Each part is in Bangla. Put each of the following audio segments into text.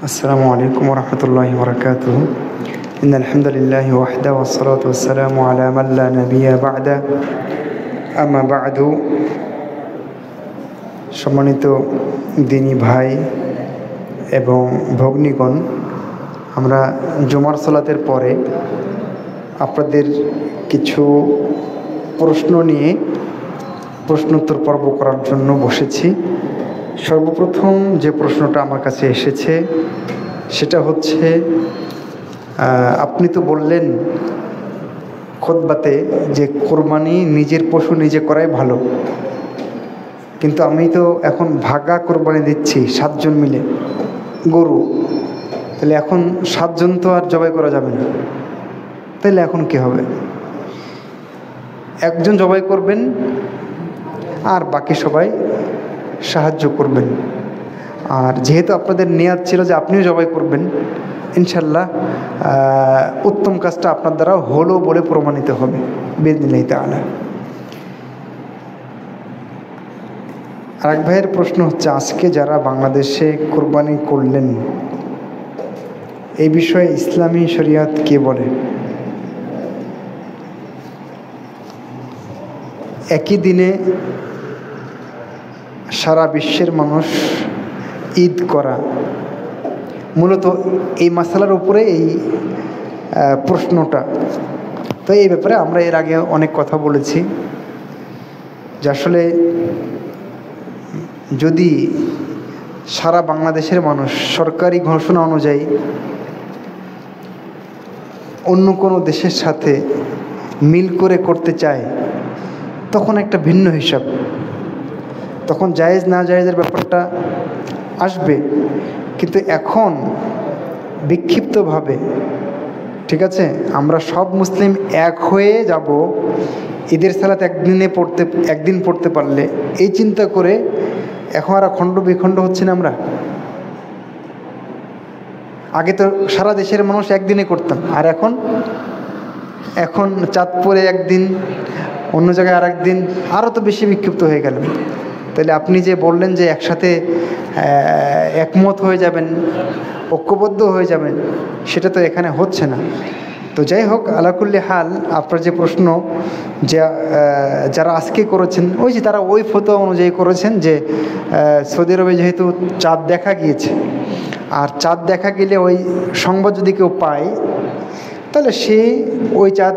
السلام عليكم ورحمة الله وبركاته. إن الحمد لله وحده والصلاة والسلام على من لا نبي بعده أما بعد সম্মানিত দিনী ভাই এবং ভগ্নীগণ, আমরা জুমার সালাতের পরে আপনাদের কিছু প্রশ্ন নিয়ে প্রশ্নোত্তর পর্ব করার জন্য বসেছি। সর্বপ্রথম যে প্রশ্নটা আমার কাছে এসেছে সেটা হচ্ছে, আপনি তো বললেন খুতবাতে যে কোরবানি নিজের পশু নিজে করাই ভালো, কিন্তু আমি তো এখন ভাগা কোরবানি দিচ্ছি 7 জন মিলে গরু, তাহলে এখন 7 জন তো আর জবাই করা যাবে না, তাহলে এখন কি হবে? একজন জবাই করবেন আর বাকি সবাই সাহায্য করবেন। আর যেহেতু আপনাদের নিয়ত ছিল যে আপনিও জবাই করবেন, ইনশাল্লাহ উত্তম কাজটা আপনার দ্বারা হলো বলে প্রমাণিত হবে বিইذনিল্লাহি তাআলা। আরেক ভাইয়ের প্রশ্ন হচ্ছে, আজকে যারা বাংলাদেশে কোরবানি করলেন এই বিষয়ে ইসলামী শরিয়ত কি বলে? একই দিনে সারা বিশ্বের মানুষ ঈদ করা, মূলত এই মাসালার উপরে এই প্রশ্নটা। তো এই ব্যাপারে আমরা এর আগে অনেক কথা বলেছি যে আসলে যদি সারা বাংলাদেশের মানুষ সরকারি ঘোষণা অনুযায়ী অন্য কোনো দেশের সাথে মিল করে করতে চায় তখন একটা ভিন্ন হিসাব, তখন জায়েজ না জায়েজের ব্যাপারটা আসবে। কিন্তু এখন বিক্ষিপ্তভাবে, ঠিক আছে, আমরা সব মুসলিম এক হয়ে যাব ঈদের সালাত একদিন পড়তে পারলে, এই চিন্তা করে এখন আর খণ্ড বিখণ্ড হচ্ছে না। আমরা আগে তো সারা দেশের মানুষ একদিনে করতাম, আর এখন চাঁদপুরে একদিন, অন্য জায়গায় আর একদিন, আরও তো বেশি বিক্ষিপ্ত হয়ে গেল। তাহলে আপনি যে বললেন যে একসাথে একমত হয়ে যাবেন, ঐক্যবদ্ধ হয়ে যাবেন, সেটা তো এখানে হচ্ছে না। তো যাই হোক, আলাকুল্লি হাল, আপনার যে প্রশ্ন, যে যারা আজকে করেছেন ওই যে তারা ওই ফতোয়া অনুযায়ী করেছেন যে সৌদি আরবে যেহেতু চাঁদ দেখা গিয়েছে, আর চাঁদ দেখা গেলে ওই সংবাদ যদি কেউ পায় তাহলে সে ওই চাঁদ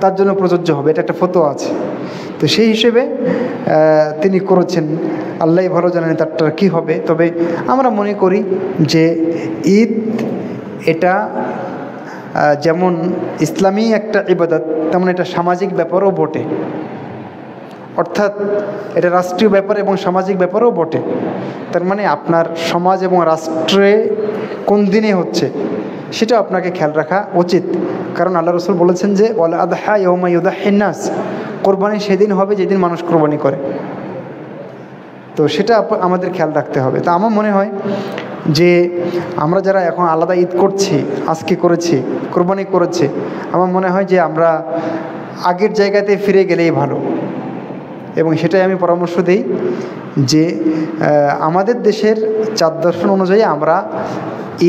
তার জন্য প্রযোজ্য হবে, এটা একটা ফতোয়া আছে। তো সেই হিসেবে তিনি করেছেন, আল্লাহ ভালো জানেন তারটা কী হবে। তবে আমরা মনে করি যে ঈদ এটা যেমন ইসলামী একটা ইবাদত, তেমন এটা সামাজিক ব্যাপারও বটে, অর্থাৎ এটা রাষ্ট্রীয় ব্যাপার এবং সামাজিক ব্যাপারও বটে। তার মানে আপনার সমাজ এবং রাষ্ট্রে কোন দিনে হচ্ছে সেটা আপনাকে খেয়াল রাখা উচিত। কারণ আল্লাহ রাসূল বলেছেন যে ওয়াল আদহা ইয়াউমা ইউদাহিন নাস, কোরবানি সেদিন হবে যেদিন মানুষ কোরবানি করে। তো সেটা আমাদের খেয়াল রাখতে হবে। তা আমার মনে হয় যে আমরা যারা এখন আলাদা ঈদ করছি, আজকে করেছি, কোরবানি করেছে, আমার মনে হয় যে আমরা আগের জায়গাতে ফিরে গেলেই ভালো। এবং সেটাই আমি পরামর্শ দিই যে আমাদের দেশের চাঁদ দর্শন অনুযায়ী আমরা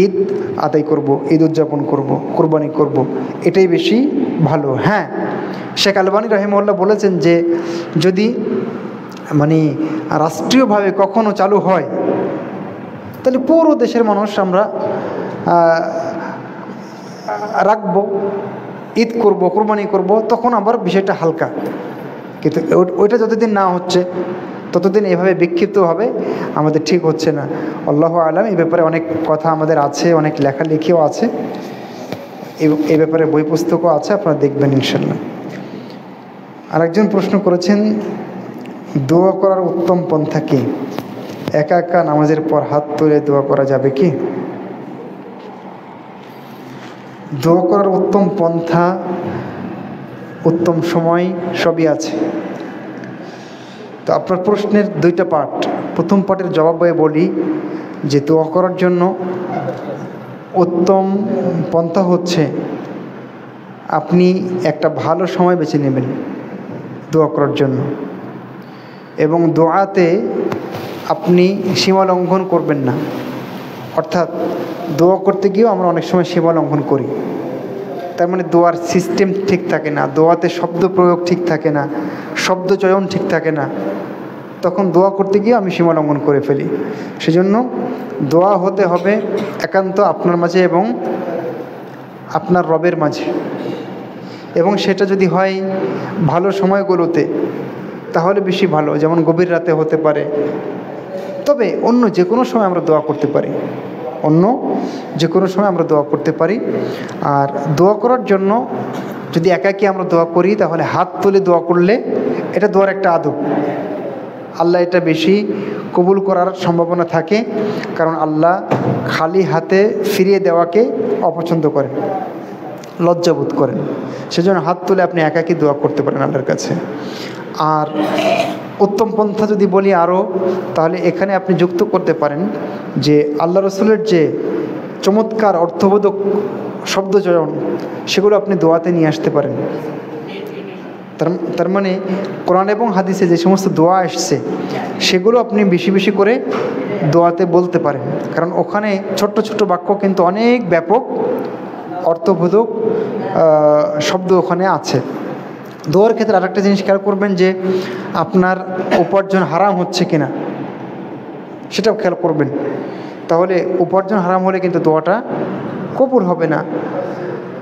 ঈদ আদায় করব, ঈদ উদযাপন করব, কোরবানি করব, এটাই বেশি ভালো। হ্যাঁ, শেখ আলবানী রাহিমাহুল্লাহ বলেছেন যে যদি মানে রাষ্ট্রীয়ভাবে কখনো চালু হয় তাহলে পুরো দেশের মানুষ আমরা রাখবো, ঈদ করব, কোরবানি করব, তখন আবার বিষয়টা হালকা। কিন্তু ওইটা যতদিন না হচ্ছে ততদিন এভাবে বিক্ষিপ্ত হবে আমাদের ঠিক হচ্ছে না। আল্লাহু আলাম। এই ব্যাপারে অনেক কথা আমাদের আছে, অনেক লেখালেখিও আছে, এই ব্যাপারে বই পুস্তকও আছে, আপনারা দেখবেন ইনশাল্লাহ। আরেকজন প্রশ্ন করেছেন, দোয়া করার উত্তম পন্থা কি? একা একা নামাজের পর হাত তুলে দোয়া করা যাবে কি? দোয়া করার উত্তম পন্থা, উত্তম সময় সবই আছে। তো আপনার প্রশ্নের 2টা পার্ট। প্রথম পার্টের জবাবে বলি যে দোয়া করার জন্য উত্তম পন্থা হচ্ছে আপনি একটা ভালো সময় বেছে নেবেন দোয়া করার জন্য, এবং দোয়াতে আপনি সীমা লঙ্ঘন করবেন না। অর্থাৎ দোয়া করতে গিয়েও আমরা অনেক সময় সীমা লঙ্ঘন করি। তার মানে দোয়ার সিস্টেম ঠিক থাকে না, দোয়াতে শব্দ প্রয়োগ ঠিক থাকে না, শব্দ চয়ন ঠিক থাকে না, তখন দোয়া করতে গিয়ে আমি সীমা লঙ্ঘন করে ফেলি। সেজন্য দোয়া হতে হবে একান্ত আপনার মাঝে এবং আপনার রবের মাঝে, এবং সেটা যদি হয় ভালো সময়গুলোতে তাহলে বেশি ভালো, যেমন গভীর রাতে হতে পারে। তবে অন্য যে কোনো সময় আমরা দোয়া করতে পারি, অন্য যে কোনো সময় আমরা দোয়া করতে পারি। আর দোয়া করার জন্য যদি একাকী আমরা দোয়া করি তাহলে হাত তুলে দোয়া করলে এটা দোয়ার একটা আদব, আল্লাহ এটা বেশি কবুল করার সম্ভাবনা থাকে, কারণ আল্লাহ খালি হাতে ফিরিয়ে দেওয়াকে অপছন্দ করেন, লজ্জাবোধ করেন। সেজন্য হাত তুলে আপনি একাকী দোয়া করতে পারেন আল্লাহর কাছে। আর উত্তম পন্থা যদি বলি আরও, তাহলে এখানে আপনি যুক্ত করতে পারেন যে আল্লাহ রসুলের যে চমৎকার অর্থবোধক শব্দচয়ন সেগুলো আপনি দোয়াতে নিয়ে আসতে পারেন। তার মানে কোরআন এবং হাদিসে যে সমস্ত দোয়া এসছে সেগুলো আপনি বেশি বেশি করে দোয়াতে বলতে পারেন, কারণ ওখানে ছোট্ট ছোট্ট বাক্য কিন্তু অনেক ব্যাপক অর্থবোধক শব্দ ওখানে আছে। দোয়ার ক্ষেত্রে আরেকটা জিনিস খেয়াল করবেন যে আপনার উপার্জন হারাম হচ্ছে কিনা সেটাও খেয়াল করবেন, তাহলে উপার্জন হারাম হলে কিন্তু দোয়াটা কবুল হবে না।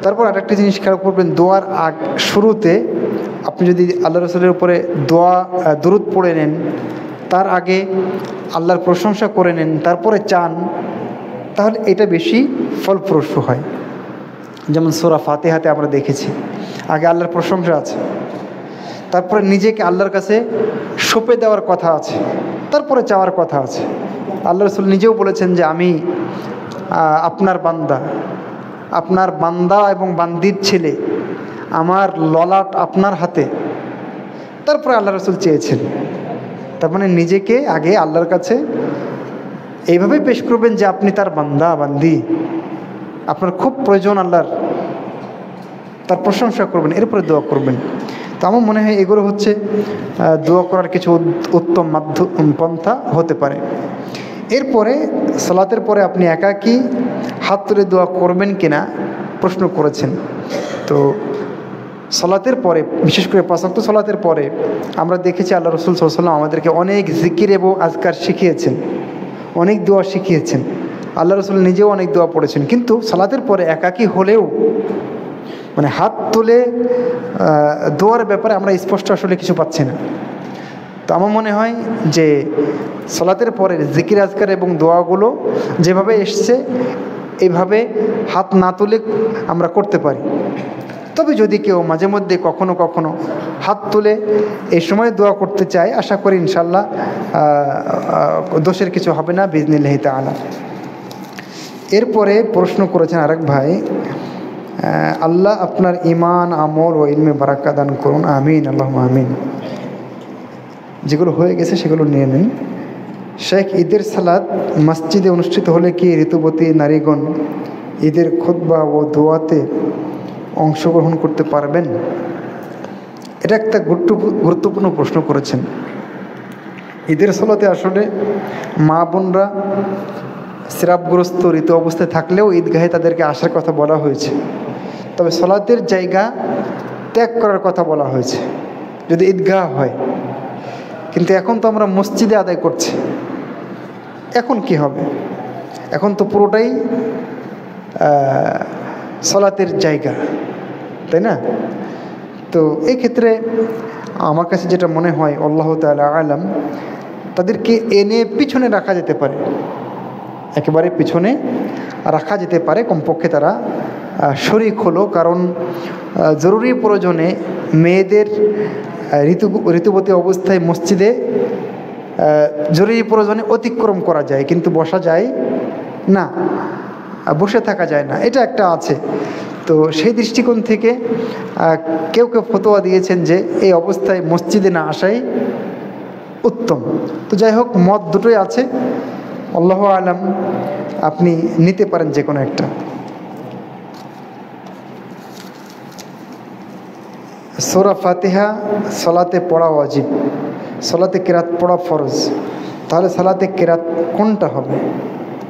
তারপর আরেকটা জিনিস খেয়াল করবেন, দোয়ার শুরুতে আপনি যদি আল্লাহ রসুলের উপরে দরুদ পড়ে নেন, তার আগে আল্লাহর প্রশংসা করে নেন, তারপরে চান, তাহলে এটা বেশি ফলপ্রসূ হয়। যেমন সূরা ফাতিহাতে আমরা দেখেছি আগে আল্লাহর প্রশংসা আছে, তারপরে নিজেকে আল্লাহর কাছে সঁপে দেওয়ার কথা আছে, তারপরে চাওয়ার কথা আছে। আল্লাহ রসুল নিজেও বলেছেন যে আমি আপনার বান্দা এবং বান্দির ছেলে, আমার ললাট আপনার হাতে। তারপরে আল্লাহ রসুল চেয়েছেন। তার মানে নিজেকে আগে আল্লাহর কাছে এইভাবেই পেশ করবেন যে আপনি তার বান্দা বান্দি, আপনার খুব প্রয়োজন আল্লাহর, তার প্রশংসা করবেন, এরপরে দোয়া করবেন। তো আমার মনে হয় এগুলো হচ্ছে দোয়া করার কিছু উত্তম পন্থা হতে পারে। এরপরে সালাতের পরে আপনি একাকী হাত তুলে দোয়া করবেন কিনা প্রশ্ন করেছেন। তো সালাতের পরে, বিশেষ করে ৫ ওয়াক্ত সালাতের পরে আমরা দেখেছি আল্লাহ রসুল সাল্লাল্লাহু আলাইহি ওয়াসাল্লাম আমাদেরকে অনেক জিকির এবং আজকার শিখিয়েছেন, অনেক দোয়া শিখিয়েছেন। আল্লাহ রসুল নিজেও অনেক দোয়া পড়েছেন, কিন্তু সালাতের পরে একাকী হলেও মানে হাত তুলে দোয়ার ব্যাপারে আমরা স্পষ্ট আসলে কিছু পাচ্ছি না। তো আমার মনে হয় যে সালাতের পরে জিকির আজকার এবং দোয়াগুলো যেভাবে এসছে এইভাবে হাত না তুলে আমরা করতে পারি। তবে যদি কেউ মাঝে মধ্যে কখনো কখনো হাত তুলে এই সময় দোয়া করতে চায়, আশা করি ইনশাল্লাহ দোষের কিছু হবে না বিইজনিল্লাহি তাআলা। এরপরে প্রশ্ন করেছেন আরেক ভাই, আল্লাহ আপনার ঈমান, আমল ও ইলমে বারাকা দান করুন, আমিন, আল্লাহুম্মা আমিন। যেগুলো হয়ে গেছে সেগুলো নিয়ে নিন। শেখ, ঈদের সালাত মসজিদে অনুষ্ঠিত হলে কি ঋতুবতী নারীগণ ঈদের খুতবা ও দোয়াতে অংশগ্রহণ করতে পারবেন? এটা একটা গুরুত্বপূর্ণ প্রশ্ন করেছেন। ঈদের সালাতে আসলে মা বোনরা সিরাপগ্রস্ত ঋতু অবস্থায় থাকলেও ঈদগাহে তাদেরকে আসার কথা বলা হয়েছে, তবে সালাতের জায়গা ত্যাগ করার কথা বলা হয়েছে যদি ঈদগাহ হয়। কিন্তু এখন তো আমরা মসজিদে আদায় করছি, এখন কি হবে? এখন তো পুরোটাই সালাতের জায়গা, তাই না? তো এই ক্ষেত্রে আমার কাছে যেটা মনে হয়, আল্লাহ তাআলা আলাম, তাদেরকে এনে পিছনে রাখা যেতে পারে, একেবারে পিছনে রাখা যেতে পারে। কমপক্ষে তারা শরীক হলো, কারণ জরুরি প্রয়োজনে মেয়েদের ঋতুবতী অবস্থায় মসজিদে জরুরি প্রয়োজনে অতিক্রম করা যায়, কিন্তু বসা যায় না, বসে থাকা যায় না, এটা একটা আছে। তো সেই দৃষ্টিকোণ থেকে কেউ কেউ ফতোয়া দিয়েছেন যে এই অবস্থায় মসজিদে না আসাই উত্তম। তো যাই হোক, মত দুটোই আছে, আল্লাহু আলাম, আপনি নিতে পারেন যে কোনো একটা। সূরা ফাতিহা সালাতে পড়া ওয়াজিব, সালাতে কেরাত পড়া ফরজ, তাহলে সালাতে কেরাত কোনটা হবে?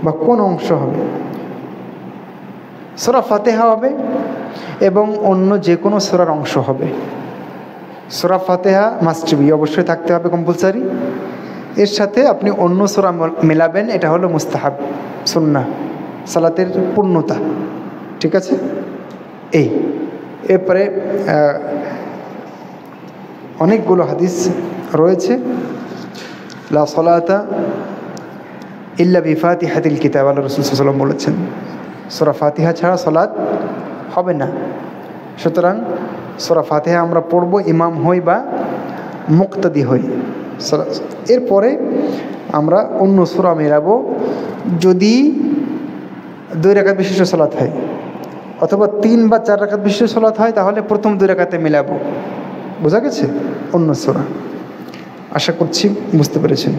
বা কোন অংশ হবে? সূরা ফাতিহা হবে এবং অন্য যে কোনো সূরার অংশ হবে। সূরা ফাতিহা মাস্ট বি, অবশ্যই থাকতে হবে, কম্পালসারি। এর সাথে আপনি অন্য সূরা মেলাবেন, এটা হলো মুস্তাহাব, সুন্নাহ, সালাতের পূর্ণতা। ঠিক আছে? এরপরে অনেকগুলো হাদিস রয়েছে, লা সালাতা ইল্লা বিফাতিহাতিল কিতাব, আল্লাহ রাসূল সাল্লাল্লাহু আলাইহি ওয়াসাল্লাম বলেছেন সূরা ফাতিহা ছাড়া সালাত হবে না। সুতরাং সূরা ফাতিহা আমরা পড়ব, ইমাম হই বা মুক্তাদি হই। এরপরে আমরা অন্য সূরা মেলাবো যদি 2 রাকাত বিশিষ্ট সালাত হয়, অথবা 3 বা 4 রাকাত বিশিষ্ট সালাত হয়, তাহলে প্রথম 2 রাকাতে মেলাবো। বোঝা গেছে? অন্য সূরা। আশা করছি বুঝতে পেরেছেন।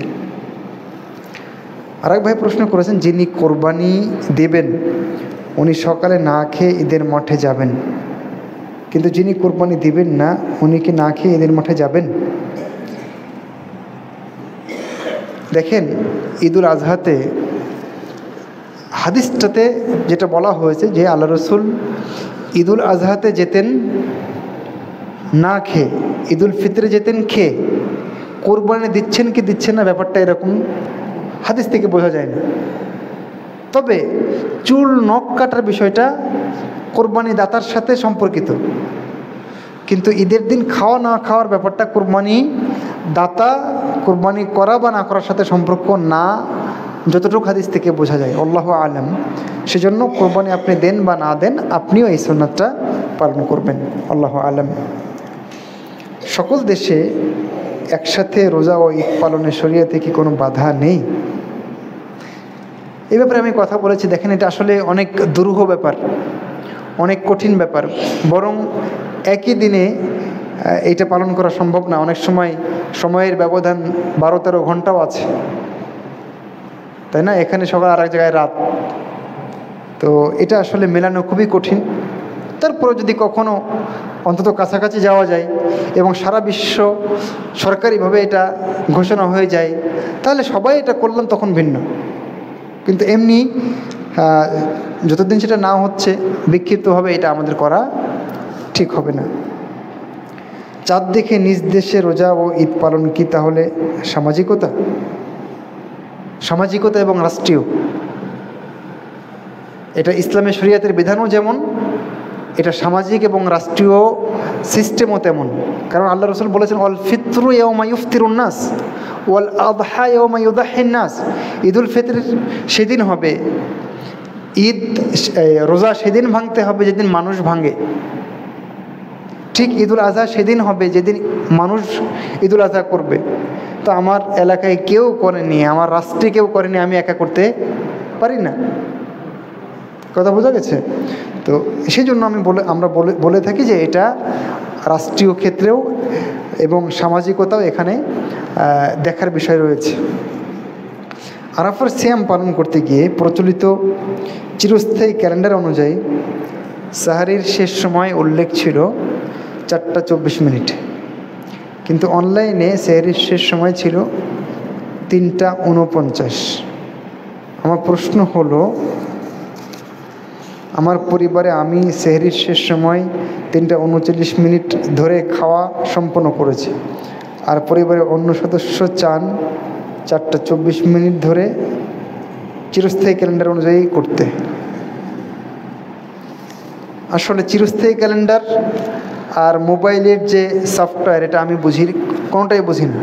আরেক ভাই প্রশ্ন করেছেন, যিনি কোরবানি দেবেন উনি সকালে না খেয়ে ঈদের মাঠে যাবেন, কিন্তু যিনি কোরবানি দিবেন না উনি কি না খেয়ে ঈদের মাঠে যাবেন? দেখেন, ঈদুল আজহাতে হাদিসটাতে যেটা বলা হয়েছে যে আল্লাহ রসুল ঈদুল আজহাতে যেতেন না খেয়ে, ঈদুল ফিতরে যেতেন খেয়ে। কোরবানি দিচ্ছেন কি দিচ্ছেন না ব্যাপারটা এরকম হাদিস থেকে বোঝা যায় না। তবে চুল নখ কাটার বিষয়টা কোরবানি দাতার সাথে সম্পর্কিত, কিন্তু ঈদের দিন খাওয়া না খাওয়ার ব্যাপারটা কোরবানি দাতা কোরবানি করা বা না করার সাথে সম্পর্ক না, যতটুকু হাদিস থেকে বোঝা যায়। আল্লাহু আলাম। সেজন্য কোরবানি আপনি দেন বা না দেন, আপনিও এই সুন্নাতটা পালন করবেন। আল্লাহু আলাম। সকল দেশে একসাথে রোজা ও ঈদ পালনে শরীয়তে কি কোনো বাধা নেই? এই ব্যাপারে আমি কথা বলেছি। দেখেন, এটা আসলে অনেক দুরূহ ব্যাপার, অনেক কঠিন ব্যাপার। বরং একই দিনে এইটা পালন করা সম্ভব না। অনেক সময় সময়ের ব্যবধান 12-13 ঘন্টাও আছে, তাই না? এখানে সকাল, আর এক জায়গায় রাত। তো এটা আসলে মেলানো খুবই কঠিন। তারপরে যদি কখনো অন্তত কাছাকাছি যাওয়া যায় এবং সারা বিশ্ব সরকারিভাবে এটা ঘোষণা হয়ে যায়, তাহলে সবাই এটা করলাম, তখন ভিন্ন। কিন্তু এমনি যতদিন সেটা না হচ্ছে, বিক্ষিপ্তভাবে এটা আমাদের করা ঠিক হবে না। চাঁদ দেখে নিজ দেশে রোজা ও ঈদ পালন কি তাহলে সামাজিকতা? সামাজিকতা এবং রাষ্ট্রীয়, এটা ইসলামের শরীয়তের বিধানও যেমন, এটা সামাজিক এবং রাষ্ট্রীয় সিস্টেমও তেমন। কারণ আল্লাহ রাসূল বলেছেন, ওয়াল ফিতরু ইয়াওমা ইফতিরুন নাস ওয়াল আযহা ইয়াওমা ইউযাহিন নাস। ঈদুল ফিতর সেদিন হবে, ঈদ রোজা সেদিন ভাঙতে হবে যেদিন মানুষ ভাঙে। ঠিক ঈদুল আজহা সেদিন হবে যেদিন মানুষ ঈদুল আজহা করবে। তো আমার এলাকায় কেউ করেনি, আমার রাষ্ট্রে কেউ করেনি, আমি একা করতে পারি না। কথা বোঝা গেছে? তো সেই জন্য আমরা বলে থাকি যে এটা রাষ্ট্রীয় ক্ষেত্রেও এবং সামাজিকতাও এখানে দেখার বিষয় রয়েছে। আরাফার সিয়াম পালন করতে গিয়ে প্রচলিত চিরস্থায়ী ক্যালেন্ডার অনুযায়ী সাহারির শেষ সময় উল্লেখ ছিল 4:24, কিন্তু অনলাইনে সাহারির শেষ সময় ছিল 3:49। আমার প্রশ্ন হলো, আমার পরিবারে আমি সেহরির শেষ সময় 3:39 ধরে খাওয়া সম্পন্ন করেছি, আর পরিবারের অন্য সদস্য চান 4:24 ধরে চিরস্থায়ী ক্যালেন্ডার অনুযায়ী করতে। আসলে চিরস্থায়ী ক্যালেন্ডার আর মোবাইলের যে সফটওয়্যার, এটা আমি কোনোটাই বুঝি না।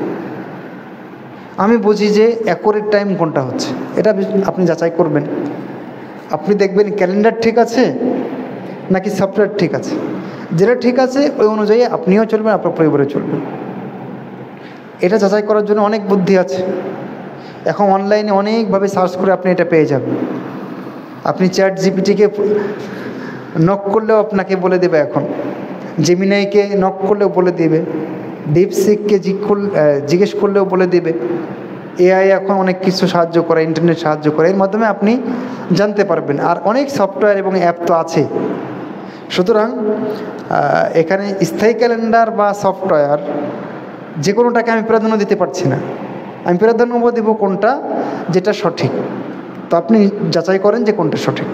আমি বুঝি যে অ্যাকুরেট টাইম কোনটা হচ্ছে, এটা আপনি যাচাই করবেন। আপনি দেখবেন ক্যালেন্ডার ঠিক আছে নাকি সফটওয়্যার ঠিক আছে। যেটা ঠিক আছে ওই অনুযায়ী আপনিও চলবেন, আপনার পরিবারে চলবেন। এটা যাচাই করার জন্য অনেক বুদ্ধি আছে। এখন অনলাইনে অনেকভাবে সার্চ করে আপনি এটা পেয়ে যাবেন। আপনি চ্যাট জিপিটিকে নক করলেও আপনাকে বলে দেবে, এখন জেমিনাইকে নক করলেও বলে দেবে, ডিপসিককে জিজ্ঞেস করলেও বলে দেবে। এআই এখন অনেক কিছু সাহায্য করে, ইন্টারনেট সাহায্য করে, এর মাধ্যমে আপনি জানতে পারবেন। আর অনেক সফটওয়্যার এবং অ্যাপ তো আছে। সুতরাং এখানে স্থায়ী ক্যালেন্ডার বা সফটওয়্যার যে কোনোটাকে আমি প্রাধান্য দিতে পারছি না। আমি প্রাধান্য দেব কোনটা যেটা সঠিক। তো আপনি যাচাই করেন যে কোনটা সঠিক।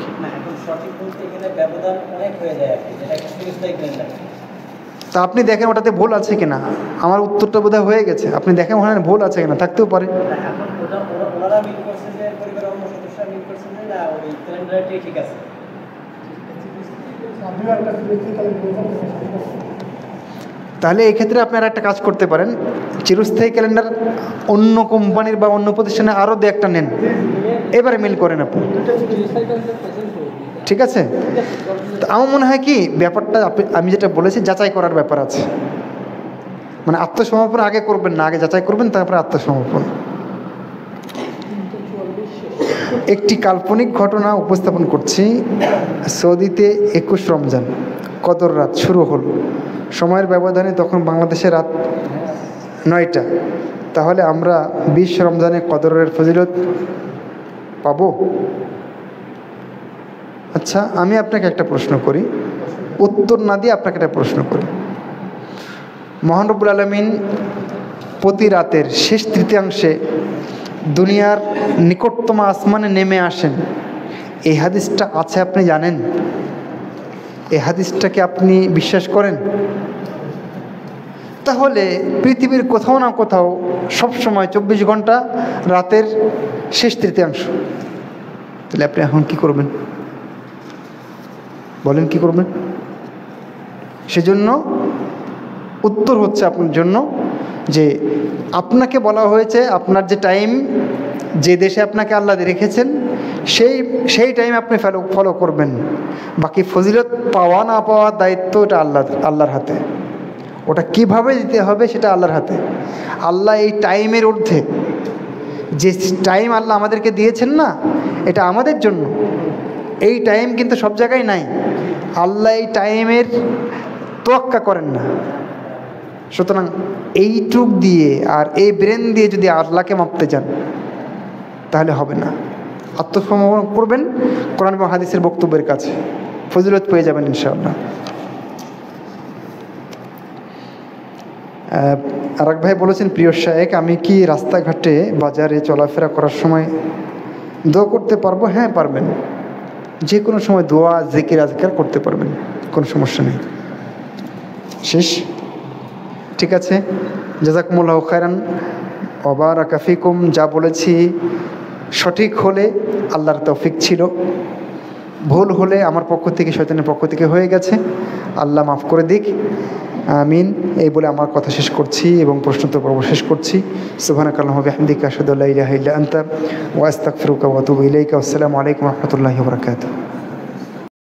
তা আপনি দেখেন ওটাতে ভুল আছে কিনা, আমার উত্তরটা বোধহয় হয়ে গেছে, আপনি দেখেন ওখানে ভুল আছে কিনা, থাকতেও পারে। তাহলে এই ক্ষেত্রে আপনারা একটা কাজ করতে পারেন, চিরস্থায়ী ক্যালেন্ডার অন্য কোম্পানির বা অন্য প্রতিষ্ঠানে আরও দু একটা নেন, এবারে মিল করেন আপনি, ঠিক আছে? তো আমার মনে হয় কি ব্যাপারটা আমি যেটা বলেছি যাচাই করার ব্যাপার আছে, মানে আত্মসমর্পণ আগে করবেন না, আগে যাচাই করবেন তারপরে আত্মসমর্পণ। একটি কাল্পনিক ঘটনা উপস্থাপন করছি। সৌদিতে 21 রমজান কদর রাত শুরু হলো, সময়ের ব্যবধানে তখন বাংলাদেশে রাত 9টা। তাহলে আমরা 20 রমজানে কদরের ফজিলত পাবো? আচ্ছা, আমি আপনাকে একটা প্রশ্ন করি, উত্তর না দিয়ে আপনাকে একটা প্রশ্ন করি। মহান রব্বুল আলামিন প্রতি রাতের শেষ তৃতীয়াংশে দুনিয়ার নিকটতম আসমানে নেমে আসেন, এই হাদিসটা আছে আপনি জানেন? এই হাদিসটাকে আপনি বিশ্বাস করেন? তাহলে পৃথিবীর কোথাও না কোথাও সবসময় 24 ঘন্টা রাতের শেষ তৃতীয়াংশ, তাহলে আপনি এখন কি করবেন বলেন, কি করবেন? সেজন্য উত্তর হচ্ছে আপনার জন্য যে আপনাকে বলা হয়েছে আপনার যে টাইম, যে দেশে আপনাকে আল্লাহ রেখেছেন সেই টাইম আপনি ফলো করবেন। বাকি ফজিলত পাওয়া না পাওয়ার দায়িত্ব ওটা আল্লাহর হাতে, ওটা কিভাবে দিতে হবে সেটা আল্লাহর হাতে। আল্লাহ এই টাইমের ঊর্ধ্বে যে টাইম আল্লাহ আমাদেরকে দিয়েছেন না, এটা আমাদের জন্য। এই টাইম কিন্তু সব জায়গায় নাই, আল্লাহ এই টাইমের তোয়াক্কা করেন না। সুতরাং এইটুক দিয়ে আর এই ব্রেন দিয়ে যদি আল্লাহকে মাপতে যান তাহলে হবে না। আত্মসমর্পণ করবেন কোরআন এবং হাদিসের বক্তব্যের কাছে, ফজিলত পেয়ে যাবেন ইনশাআল্লাহ। আর এক ভাই বলেছেন, প্রিয় শায়েখ, আমি কি রাস্তাঘাটে বাজারে চলাফেরা করার সময় দোয়া করতে পারবো? হ্যাঁ পারবেন, যে কোনো সময় দোয়া জিকির আজকার করতে পারবেন, কোনো সমস্যা নেই। শেষ, ঠিক আছে। জাযাকুমুল্লাহু খায়রান ওয়া বারাকা ফিকুম। যা বলেছি সঠিক হলে আল্লাহর তৌফিক ছিল, ভুল হলে আমার পক্ষ থেকে, শয়তানের পক্ষ থেকে হয়ে গেছে, আল্লাহ মাফ করে দিক, আমিন। এই বলে আমার কথা শেষ করছি এবং প্রশ্নোত্তর পর্ব শেষ করছি। সুবহানাকাল্লাহুম্মা ওয়া বিহামদিকা আশহাদু আল্লা ইলাহা ইল্লা আনতা ওয়া আস্তাগফিরুকা ওয়া আতুবু ইলাইকা। আসসালামু আলাইকুম ওয়া রাহমাতুল্লাহি ওয়া বারাকাতুহু।